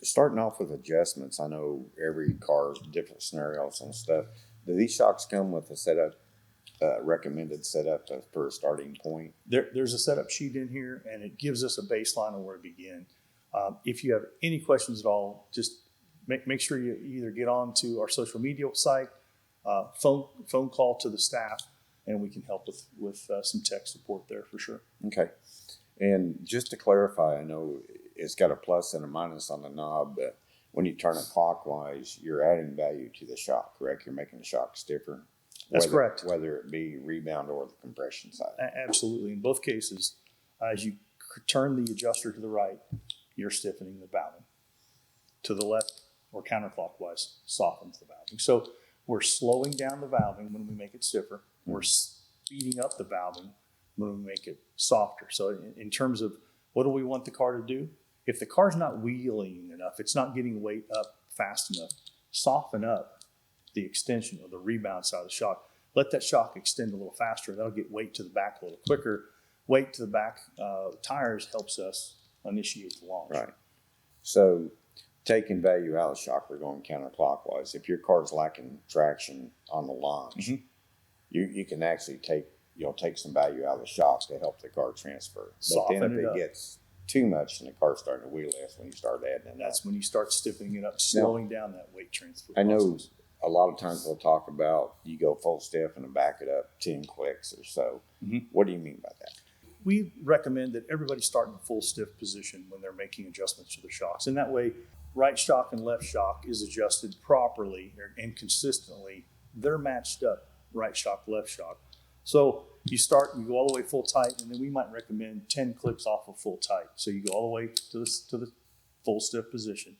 starting off with adjustments, I know every car has different scenarios and stuff. Do these shocks come with a setup, recommended setup for a starting point? There's a setup sheet in here, and it gives us a baseline of where to begin. If you have any questions at all, just make sure you either get on to our social media site, phone call to the staff, and we can help with some tech support there for sure. Okay. And just to clarify, I know it's got a plus and a minus on the knob, but when you turn it clockwise, you're adding value to the shock, correct? You're making the shock stiffer. That's correct. Whether it be rebound or the compression side. Absolutely. In both cases, as you turn the adjuster to the right, you're stiffening the valving. To the left or counterclockwise softens the valving. So we're slowing down the valving when we make it stiffer. We're speeding up the valving when we make it softer. So in terms of what do we want the car to do? If the car's not wheeling enough, it's not getting weight up fast enough, soften up the extension or the rebound side of the shock. Let that shock extend a little faster. That'll get weight to the back a little quicker. Weight to the back tires helps us initiate the launch. Right. So taking value out of the shock, we're going counterclockwise. If your car's lacking traction on the launch, you can actually take some value out of the shock to help the car transfer. But then if it gets too much and the car's starting to wheel, that's when you start adding it. That's when you start stiffening it up, slowing down that weight transfer. I know a lot of times they'll talk about you go full stiff and then back it up 10 clicks or so. What do you mean by that? We recommend that everybody start in a full stiff position when they're making adjustments to the shocks. And that way, right shock and left shock is adjusted properly and consistently. They're matched up, right shock, left shock. So you go all the way full tight, and then we might recommend 10 clicks off of full tight. So you go all the way to the full stiff position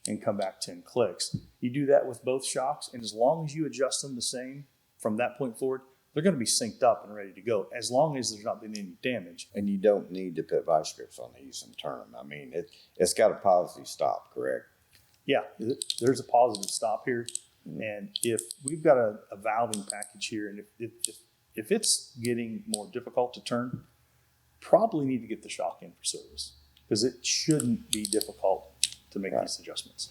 and come back 10 clicks. You do that with both shocks, and as long as you adjust them the same from that point forward, they're going to be synced up and ready to go, as long as there's not been any damage. And you don't need to put vice grips on these and turn them. I mean, it's got a positive stop, correct? Yeah, there's a positive stop here. And if we've got a valving package here, and if it's getting more difficult to turn, probably need to get the shock in for service, because it shouldn't be difficult to make these adjustments.